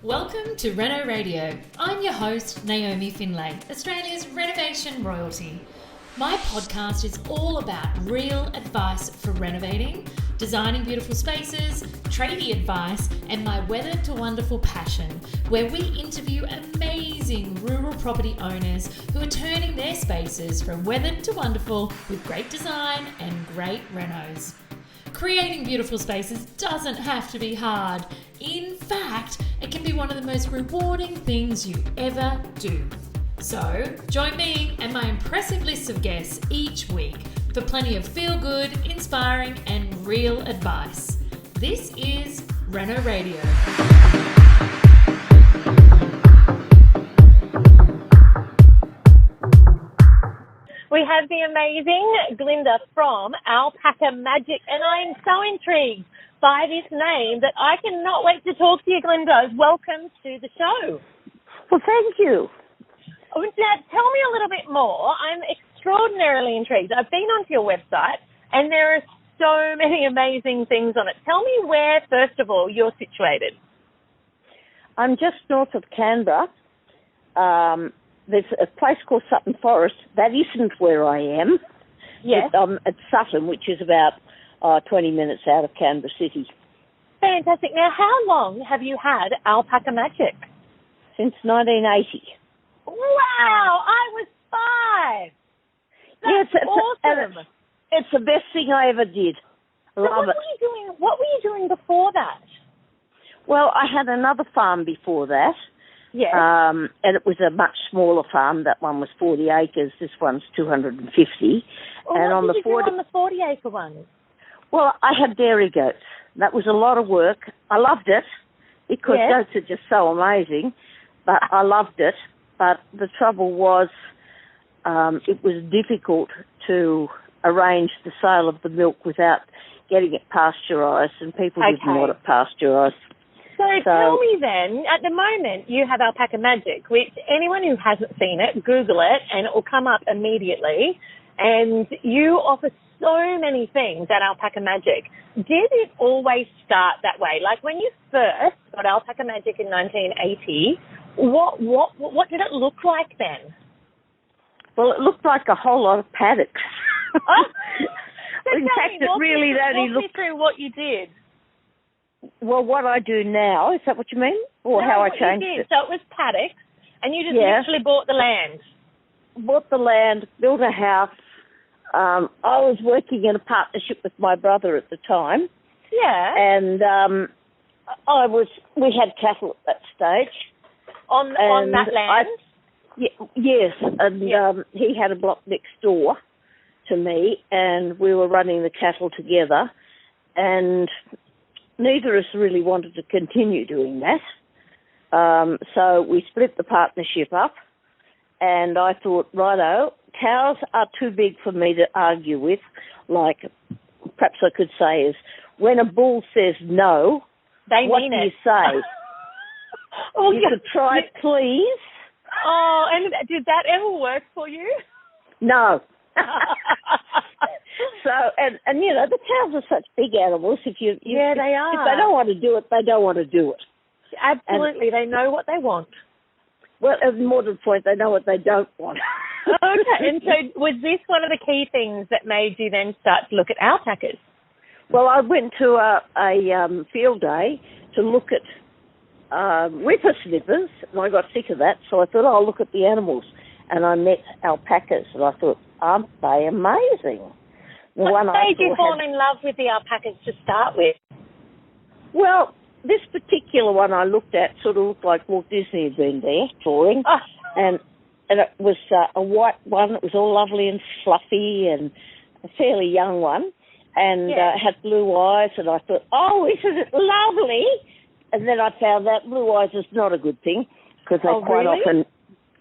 Welcome to Reno Radio. I'm your host, Naomi Findlay, Australia's renovation royalty. My podcast is all about real advice for renovating, designing beautiful spaces, tradie advice, and my weather to wonderful passion, where we interview amazing rural property owners who are turning their spaces from weathered to wonderful with great design and great renos. Creating beautiful spaces doesn't have to be hard. In fact, it can be one of the most rewarding things you ever do. So, join me and my impressive list of guests each week for plenty of feel-good, inspiring, and real advice. This is Reno Radio. We have the amazing Glinda from Alpaca Magic, and I'm so intrigued by this name that I cannot wait to talk to you, Glinda. Welcome to the show. Well, thank you. Now, tell me a little bit more. I'm extraordinarily intrigued. I've been onto your website, and there are so many amazing things on it. Tell me where, first of all, you're situated. I'm just north of Canberra. There's a place called Sutton Forest. That isn't where I am. Yes. At Sutton, which is about 20 minutes out of Canberra City. Fantastic. Now, how long have you had Alpaca Magic? Since 1980. Wow, I was 5. That's awesome. It's the best thing I ever did. Love it. What were you doing before that? Well, I had another farm before that. Yes. And it was a much smaller farm. That one was 40 acres. This one's 250. Well, and what on did the you do on the 40-acre one? Well, I had dairy goats. That was a lot of work. I loved it because goats are just so amazing. But I loved it. But the trouble was it was difficult to arrange the sale of the milk without getting it pasteurised, and people didn't want it pasteurised. So tell me then, at the moment you have Alpaca Magic, which anyone who hasn't seen it, Google it and it will come up immediately. And you offer so many things at Alpaca Magic. Did it always start that way? Like when you first got Alpaca Magic in 1980, what did it look like then? Well, it looked like a whole lot of paddocks. In fact, it really only looked... Walk me through what you did. Well, what I do now, is that what you mean? Or no, how I changed it? So it was paddocks, and you just literally bought the land. Bought the land, built a house. I was working in a partnership with my brother at the time. Yeah. And we had cattle at that stage. On that land? Yes, and he had a block next door to me, and we were running the cattle together, and neither of us really wanted to continue doing that. So we split the partnership up, and I thought, righto, cows are too big for me to argue with. Like, perhaps I could say is, when a bull says no, what do you say? You could try, please. Oh, and did that ever work for you? No. So, and you know, the cows are such big animals. They are. If they don't want to do it, they don't want to do it. Absolutely, they know what they want. Well, as more to the point, they know what they don't want. Okay, and so was this one of the key things that made you then start to look at alpacas? Well, I went to a field day to look at whippersnippers, and I got sick of that, so I thought, I'll look at the animals. And I met alpacas, and I thought, aren't they amazing? What made you fall in love with the alpacas to start with? Well, this particular one I looked at sort of looked like Walt Disney had been there touring, and it was a white one. It was all lovely and fluffy and a fairly young one, and had blue eyes, and I thought, oh, isn't it lovely? And then I found out blue eyes is not a good thing, because they quite often,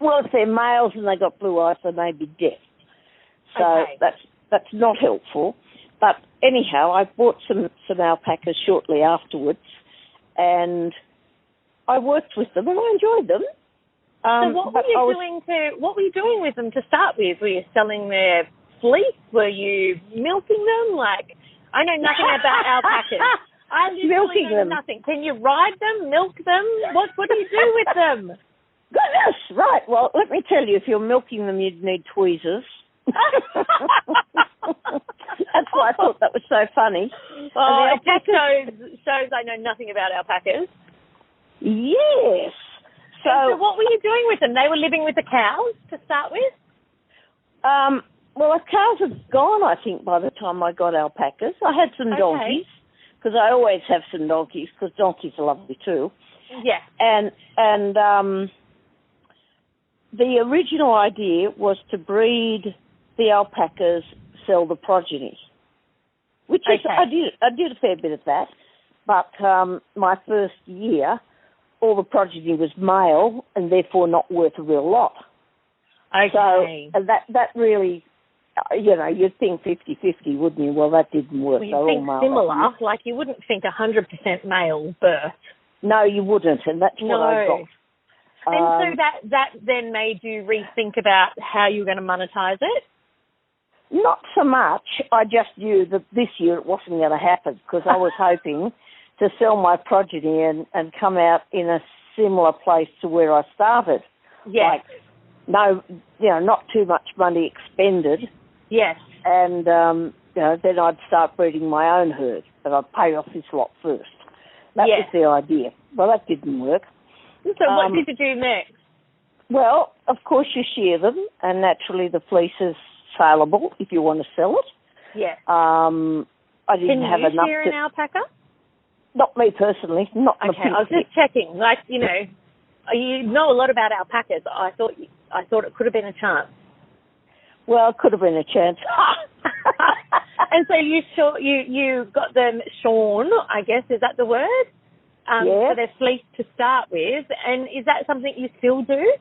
well, if they're males and they got blue eyes, they may be deaf. So that's not helpful. But anyhow, I bought some alpacas shortly afterwards, and I worked with them and I enjoyed them. So what were you doing with them to start with? Were you selling their fleece? Were you milking them? Like, I know nothing about alpacas. I literally know nothing. Can you ride them, milk them? What do you do with them? Goodness, right. Well, let me tell you, if you're milking them, you'd need tweezers. That's why I thought that was so funny. Oh, it just shows I know nothing about alpacas. Yes. So what were you doing with them? They were living with the cows to start with? Well, the cows had gone, I think, by the time I got alpacas. I had some donkeys, because I always have some donkeys, because donkeys are lovely too. Yeah. And the original idea was to breed the alpacas, sell the progeny, which is, I did a fair bit of that. But my first year, all the progeny was male and therefore not worth a real lot. Okay. So that really, you'd think 50-50, wouldn't you? Well, that didn't work. Well, you'd think similar, like you wouldn't think 100% male birth. No, you wouldn't, and that's what I got. And so that then made you rethink about how you were going to monetize it? Not so much. I just knew that this year it wasn't going to happen because I was hoping to sell my progeny and come out in a similar place to where I started. Yes. Like, not too much money expended. Yes. And, then I'd start breeding my own herd, but I'd pay off this lot first. That was the idea. Well, that didn't work. So what did you do next? Well, of course you shear them, and naturally the fleece is saleable if you want to sell it. Yes. I didn't have enough. Can you shear an alpaca? Not me personally. Not okay. I was just checking. Like, you know a lot about alpacas. I thought it could have been a chance. Well, it could have been a chance. And so you got them shorn, I guess, is that the word? For their fleece to start with. And is that something you still do?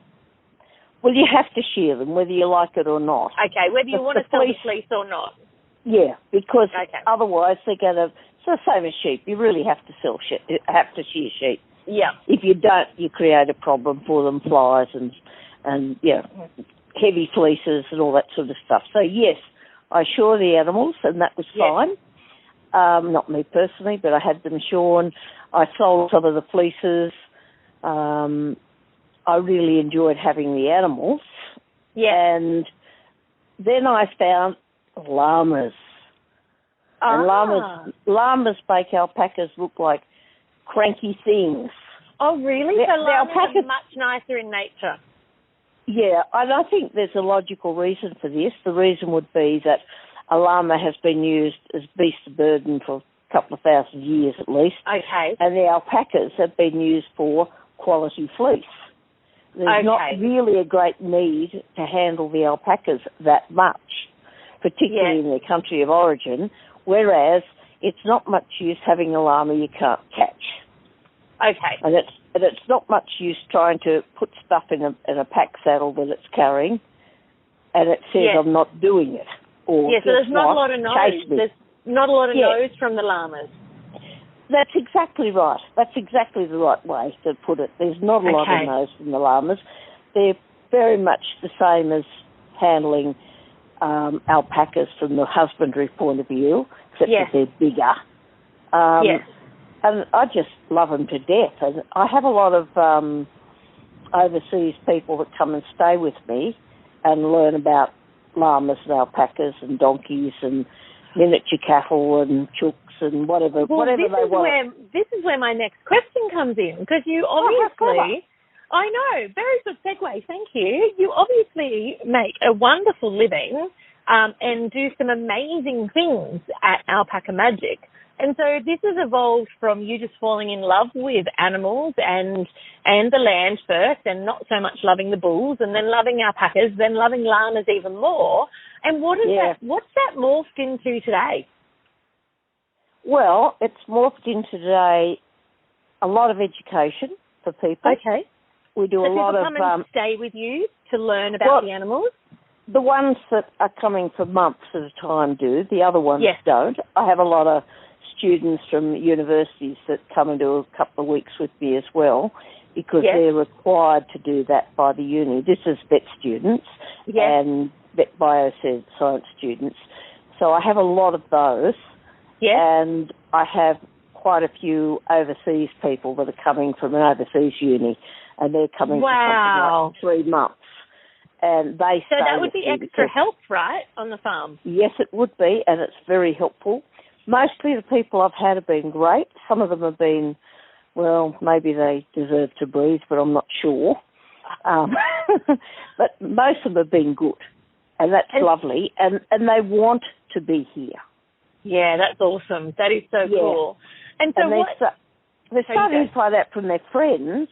Well, you have to shear them, whether you like it or not. Okay, whether you want to sell the fleece or not. Yeah, because otherwise they're going to... It's the same as sheep. You really have to shear sheep. Yeah. If you don't, you create a problem for them, flies and heavy fleeces and all that sort of stuff. So, yes, I shore the animals, and that was fine. Not me personally, but I had them shorn. I sold some of the fleeces. I really enjoyed having the animals. Yeah. And then I found lamas. And llamas make alpacas look like cranky things. Oh, really? So llamas are much nicer in nature. Yeah, and I think there's a logical reason for this. The reason would be that a llama has been used as beast of burden for a couple of thousand years at least. Okay. And the alpacas have been used for quality fleece. There's not really a great need to handle the alpacas that much, particularly in their country of origin, whereas it's not much use having a llama you can't catch. Okay. And it's not much use trying to put stuff in a pack saddle that it's carrying, and it says I'm not doing it. Or so there's not a lot of nose. There's not a lot of nose from the llamas. That's exactly right. That's exactly the right way to put it. There's not a lot of nose from the llamas. They're very much the same as handling alpacas from the husbandry point of view, except that they're bigger. And I just love them to death. And I have a lot of overseas people that come and stay with me and learn about llamas and alpacas and donkeys and miniature cattle and chooks and whatever they want. This is where my next question comes in, because you obviously... I know, very good segue, thank you. You obviously make a wonderful living and do some amazing things at Alpaca Magic. And so this has evolved from you just falling in love with animals and the land first, and not so much loving the bulls, and then loving alpacas, then loving llamas even more. And what's that morphed into today? Well, it's morphed into today a lot of education for people. Okay. We do a lot of... So people come and stay with you to learn about the animals? The ones that are coming for months at a time do. The other ones don't. I have a lot of students from universities that come and do a couple of weeks with me as well, because they're required to do that by the uni. This is vet students and vet bioscience students. So I have a lot of those. And I have quite a few overseas people that are coming from an overseas uni, and they're coming for something like 3 months. And they so that would be extra help, right, on the farm? Yes, it would be, and it's very helpful. Mostly the people I've had have been great. Some of them have been, well, maybe they deserve to breathe, but I'm not sure. But most of them have been good, and that's lovely, and they want to be here. Yeah, that's awesome. That is so cool. And so they're starting to find out from their friends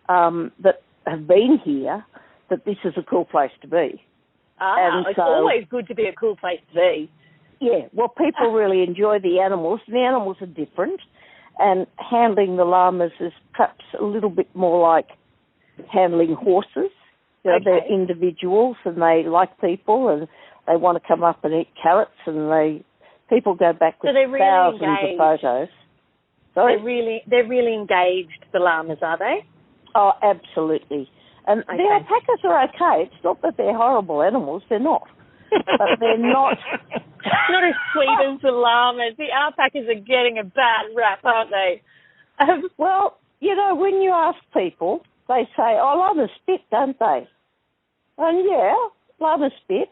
that have been here that this is a cool place to be. And it's always good to be a cool place to be. Yeah, well, people really enjoy the animals. The animals are different, and handling the llamas is perhaps a little bit more like handling horses. You know, they're individuals, and they like people, and they want to come up and eat carrots, and people go back with thousands of photos. Sorry? They're really engaged, the llamas, are they? Oh, absolutely. And the alpacas are okay. It's not that they're horrible animals. They're not. But they're not... not as sweet as the llamas. The alpacas are getting a bad rap, aren't they? Well, you know, when you ask people, they say, oh, llamas spit, don't they? And yeah, llamas spit,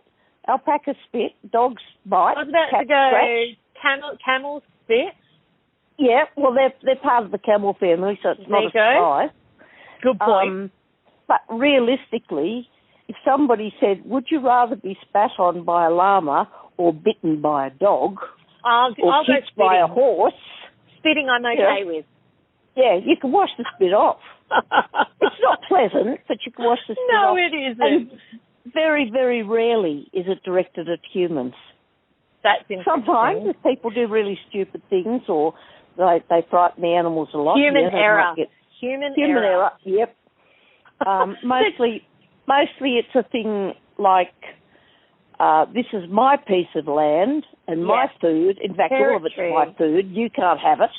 alpacas spit, dogs bite, I was about to go, camels spit? Yeah, well, they're part of the camel family, so it's not a surprise. Good point. But realistically, if somebody said, would you rather be spat on by a llama or bitten by a dog I'll kicked by a horse? Spitting I'm okay with. Yeah, you can wash the spit off. It's not pleasant, but you can wash the spit off. No, it isn't. And very, very rarely is it directed at humans. That's interesting. Sometimes if people do really stupid things or they frighten the animals a lot. Human error. Human error. Yep. Mostly it's a thing like, this is my piece of land and my food. In fact, all of it's my food. You can't have it.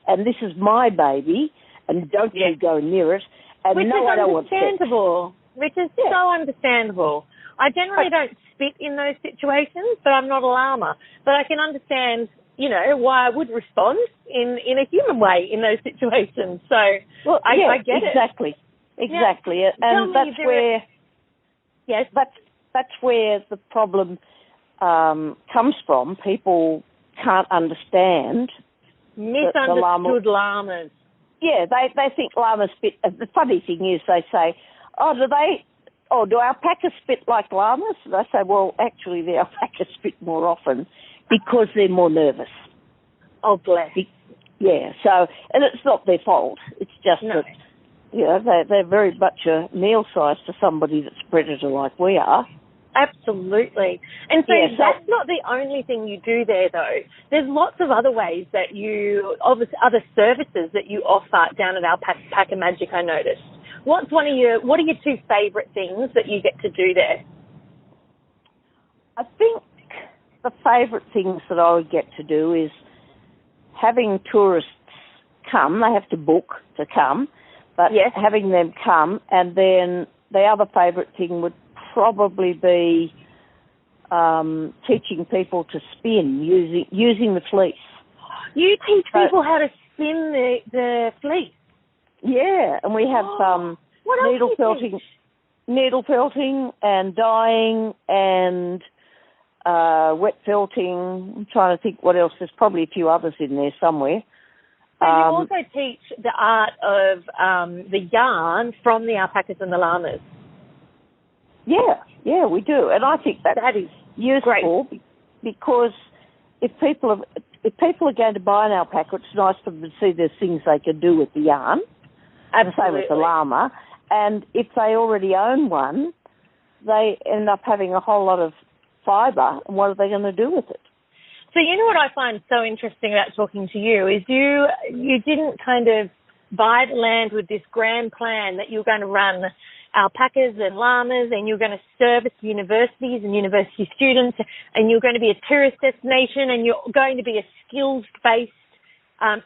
And this is my baby, and don't you go near it. And Which is understandable. Which is so understandable. I generally don't spit in those situations, but I'm not a llama. But I can understand, you know, why I would respond in a human way in those situations. So I get it. Exactly. Yeah. And that's where that's where the problem comes from. People can't understand misunderstood llamas. Yeah, they think llamas spit. The funny thing is they say, do alpacas spit like llamas? And I say, well, actually the alpacas spit more often because they're more nervous. Oh, bless. Yeah, so, and it's not their fault. It's just that, you know, they're very much a meal size to somebody that's a predator like we are. Alabsolutely. And so that's not the only thing you do there, though. There's lots of other ways that other services that you offer down at Alpaca Magic, I noticed. What are your two favourite things that you get to do there? I think the favourite things that I would get to do is having tourists come. They have to book to come, but having them come, and then the other favourite thing would probably be teaching people to spin using the fleece. You teach people how to spin the fleece? Yeah, and we have needle felting and dyeing and wet felting. I'm trying to think what else. There's probably a few others in there somewhere. So you also teach the art of the yarn from the alpacas and the llamas? Yeah, we do, and I think that is useful because if people are going to buy an alpaca, it's nice for them to see there's things they can do with the yarn. And same with the llama. And if they already own one, they end up having a whole lot of fibre, and what are they going to do with it? So you know what I find so interesting about talking to you is you didn't kind of buy the land with this grand plan that you were going to run alpacas and llamas and you're going to service universities and university students and you're going to be a tourist destination and you're going to be a skills-based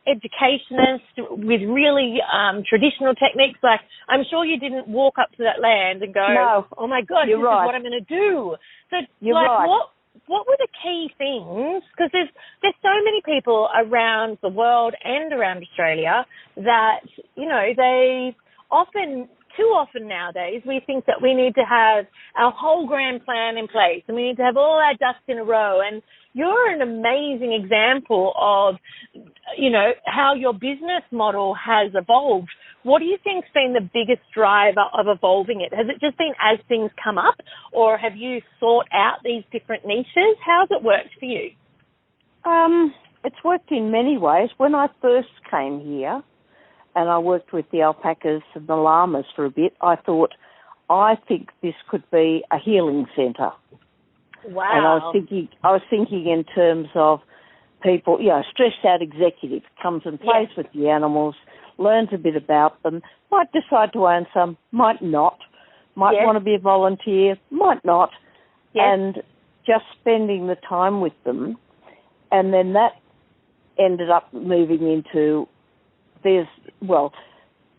educationist with really traditional techniques. Like, I'm sure you didn't walk up to that land and go, oh my God, this is what I'm going to do. So, what were the key things? Because there's so many people around the world and around Australia that, you know, too often nowadays, we think that we need to have our whole grand plan in place and we need to have all our ducks in a row. And you're an amazing example of, you know, how your business model has evolved. What do you think's been the biggest driver of evolving it? Has it just been as things come up, or have you sought out these different niches? How's it worked for you? It's worked in many ways. When I first came here, and I worked with the alpacas and the lamas for a bit, I thought, I think this could be a healing centre. Wow. And I was thinking in terms of people, you know, stressed out executive comes and plays with the animals, learns a bit about them, might decide to own some, might not, might want to be a volunteer, might not, and just spending the time with them. And then that ended up moving into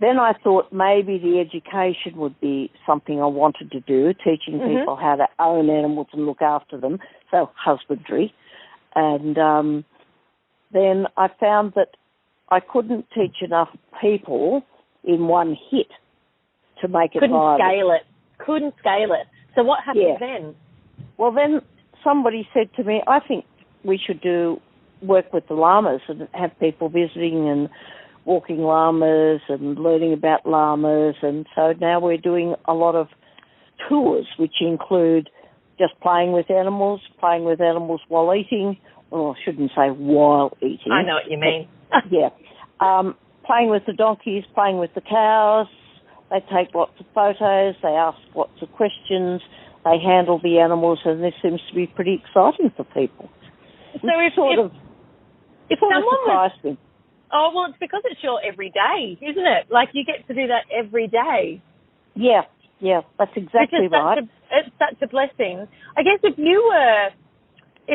then I thought maybe the education would be something I wanted to do, teaching people how to own animals and look after them, so husbandry. And then I found that I couldn't teach enough people in one hit to make it viable. Couldn't scale it. So what happened then? Well, then somebody said to me, I think we should work with the lamas and have people visiting and walking lamas and learning about lamas. And so now we're doing a lot of tours, which include just playing with animals while eating. Well, I shouldn't say while eating. I know what you mean. Playing with the donkeys, playing with the cows. They take lots of photos. They ask lots of questions. They handle the animals, and this seems to be pretty exciting for people. So if someone surprised me. Oh, well, it's because it's your everyday, isn't it? Like, you get to do that every day. Yeah, that's exactly right. It's such a blessing. I guess if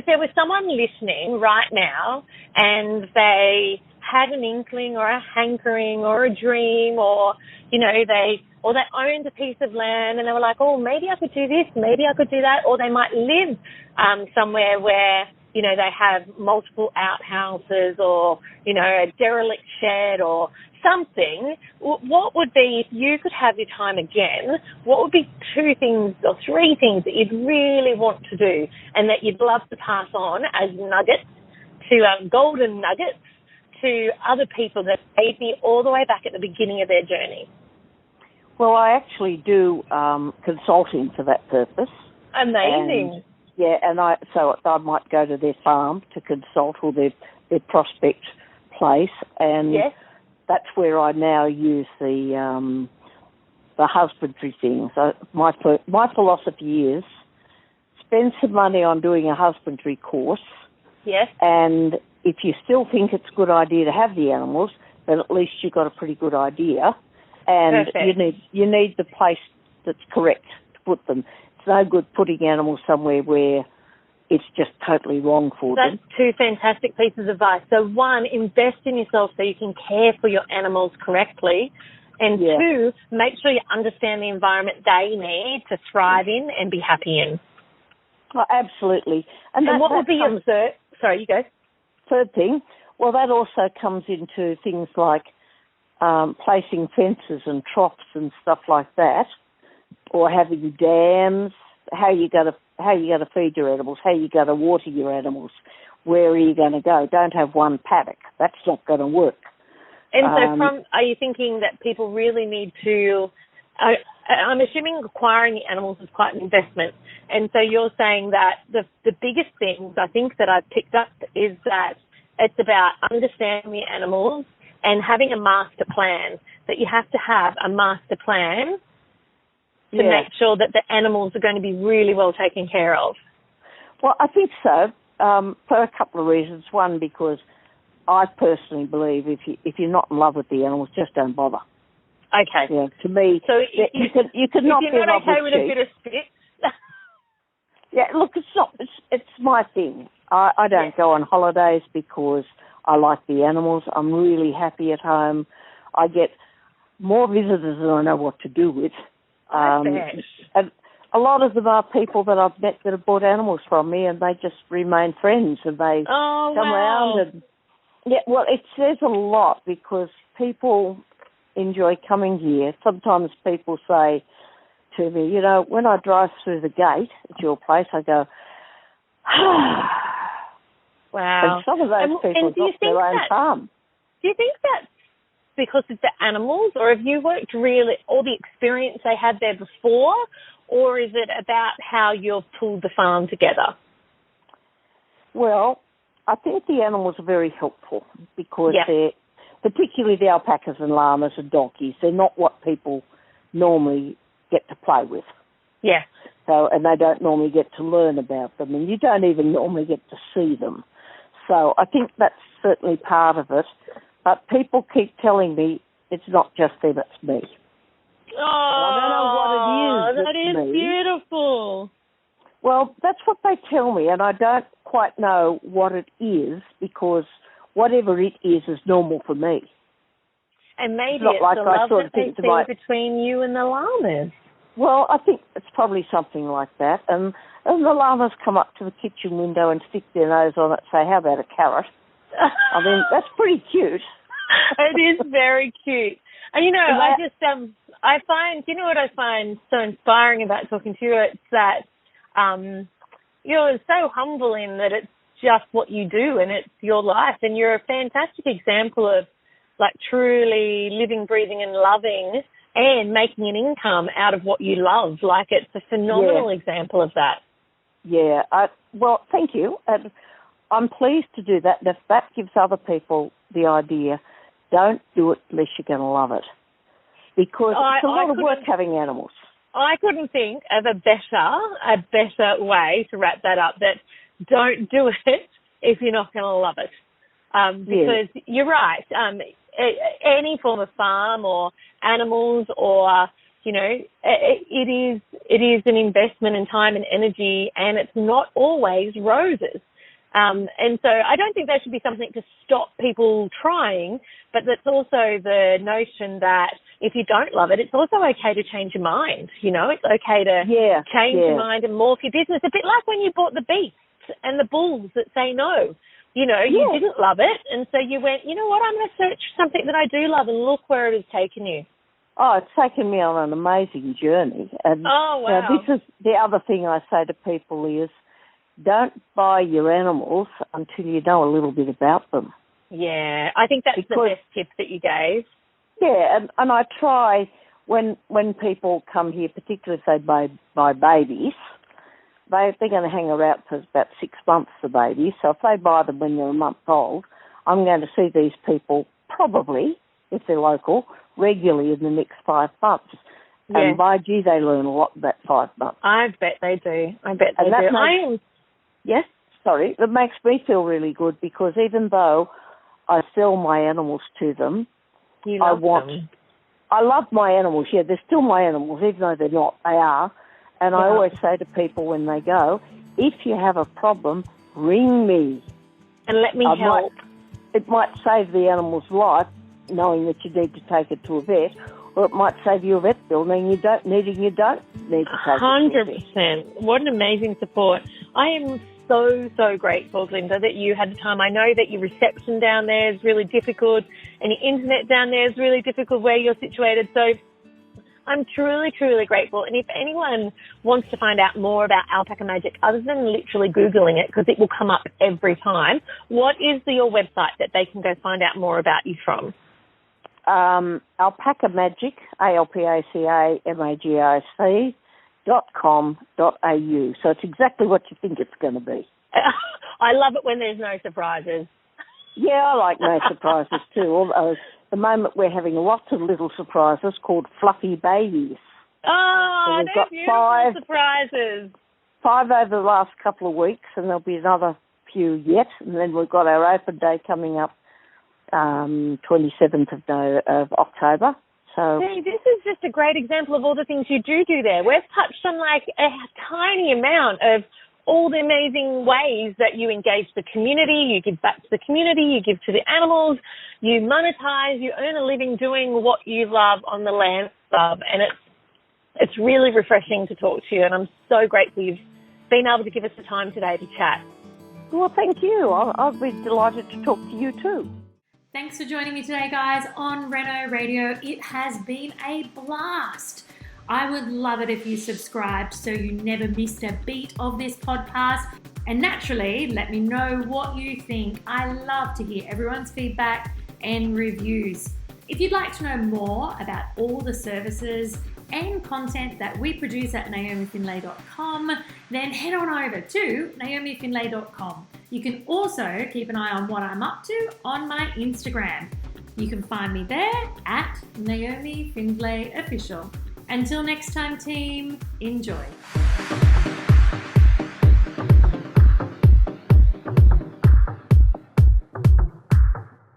there was someone listening right now and they had an inkling or a hankering or a dream, or, you know, they owned a piece of land and they were like, oh, maybe I could do this, maybe I could do that, or they might live somewhere where, you know, they have multiple outhouses or, you know, a derelict shed or something. What would be, if you could have your time again, what would be 2 things or 3 things that you'd really want to do and that you'd love to pass on as nuggets to golden nuggets to other people that may be all the way back at the beginning of their journey? Well, I actually do consulting for that purpose. Amazing. And I might go to their farm to consult, or their prospect place, and that's where I now use the husbandry thing. So my philosophy is spend some money on doing a husbandry course. Yes. And if you still think it's a good idea to have the animals, then at least you've got a pretty good idea. And you need the place that's correct to put them. It's no good putting animals somewhere where it's just totally wrong for them. That's 2 fantastic pieces of advice. So 1, invest in yourself so you can care for your animals correctly. And 2, make sure you understand the environment they need to thrive in and be happy in. Oh, absolutely. And what would be your third? Sorry, you go. Third thing, well, that also comes into things like placing fences and troughs and stuff like that, or having dams. How you got to feed your animals? How you got to water your animals? Where are you going to go? Don't have one paddock. That's not going to work. And so, are you thinking that people really need to? I'm assuming acquiring the animals is quite an investment, and so you're saying that the biggest things I think that I've picked up is that it's about understanding the animals and having a master plan. That you have to have a master plan to make sure that the animals are going to be really well taken care of. Well, I think so, for a couple of reasons. One, because I personally believe if you're not in love with the animals, just don't bother. Okay. Yeah, to me, so you could not be in love with sheep. If you're not okay with a bit of spit. Yeah, look, it's my thing. I don't go on holidays because I like the animals. I'm really happy at home. I get more visitors than I know what to do with. And a lot of them are people that I've met that have bought animals from me, and they just remain friends, and they come around. And yeah, well, it says a lot because people enjoy coming here. Sometimes people say to me, you know, when I drive through the gate at your place, I go, wow. And some of those people got their own farm. Do you think that's because of the animals, or have you worked really, all the experience they had there before, or is it about how you've pulled the farm together? Well, I think the animals are very helpful because they're, particularly the alpacas and llamas and donkeys, they're not what people normally get to play with. Yeah. So, and they don't normally get to learn about them, and you don't even normally get to see them. So I think that's certainly part of it. But people keep telling me it's not just them, it's me. Oh, I don't know what it is. That is beautiful. Well, that's what they tell me, and I don't quite know what it is because whatever it is normal for me. And maybe it's the like love that they see between you and the llamas. Well, I think it's probably something like that. And the llamas come up to the kitchen window and stick their nose on it and say, how about a carrot? I mean, that's pretty cute. It is very cute. And, you know, I find, you know what I find so inspiring about talking to you? It's that you're so humble in that it's just what you do and it's your life. And you're a fantastic example of, like, truly living, breathing and loving and making an income out of what you love. Like, it's a phenomenal example of that. Yeah. Well, thank you. I'm pleased to do that. If that gives other people the idea, don't do it unless you're going to love it. Because it's a lot of work having animals. I couldn't think of a better way to wrap that up, that don't do it if you're not going to love it. Because you're right. Any form of farm or animals or, you know, it is an investment in time and energy, and it's not always roses. And so I don't think that should be something to stop people trying, but that's also the notion that if you don't love it, it's also okay to change your mind. You know, it's okay to change your mind and morph your business. A bit like when you bought the beasts and the bulls that say no. You know, you didn't love it, and so you went, you know what, I'm going to search something that I do love, and look where it has taken you. Oh, it's taken me on an amazing journey. And this is the other thing I say to people is, don't buy your animals until you know a little bit about them. Yeah, I think that's the best tip that you gave. Yeah, and I try, when people come here, particularly if they buy babies, they're going to hang around for about 6 months, the babies. So if they buy them when they're a month old, I'm going to see these people probably, if they're local, regularly in the next 5 months. Yeah. And by gee, they learn a lot in that 5 months. I bet they do. Yes? Sorry, it makes me feel really good because even though I sell my animals to them, you love them. I love my animals. Yeah, they're still my animals, even though they're not. They are. And I always say to people when they go, if you have a problem, ring me. And let me help. It might save the animal's life, knowing that you need to take it to a vet, or it might save you a vet bill, knowing you don't need to take it to a vet. 100%. What an amazing support. I am so grateful, Glinda, that you had the time. I know that your reception down there is really difficult and your internet down there is really difficult where you're situated. So I'm truly grateful. And if anyone wants to find out more about Alpaca Magic, other than literally Googling it, because it will come up every time, what is your website that they can go find out more about you from? Alpaca Magic, alpacamagic.com.au. So it's exactly what you think it's going to be. I love it when there's no surprises. Yeah, I like no surprises too. Although at the moment we're having lots of little surprises called fluffy babies. Oh, so they're beautiful surprises. 5 over the last couple of weeks, and there'll be another few yet. And then we've got our open day coming up 27th of October. So see, this is just a great example of all the things you do there. We've touched on like a tiny amount of all the amazing ways that you engage the community, you give back to the community, you give to the animals, you monetize, you earn a living doing what you love on the land of. And It's really refreshing to talk to you, and I'm so grateful you've been able to give us the time today to chat. Well, thank you. I'll be delighted to talk to you too. Thanks for joining me today, guys, on Reno Radio. It has been a blast. I would love it if you subscribed so you never missed a beat of this podcast. And naturally, let me know what you think. I love to hear everyone's feedback and reviews. If you'd like to know more about all the services and content that we produce at naomifindlay.com, then head on over to naomifindlay.com. You can also keep an eye on what I'm up to on my Instagram. You can find me there at Naomi Findlay Official. Until next time, team, enjoy.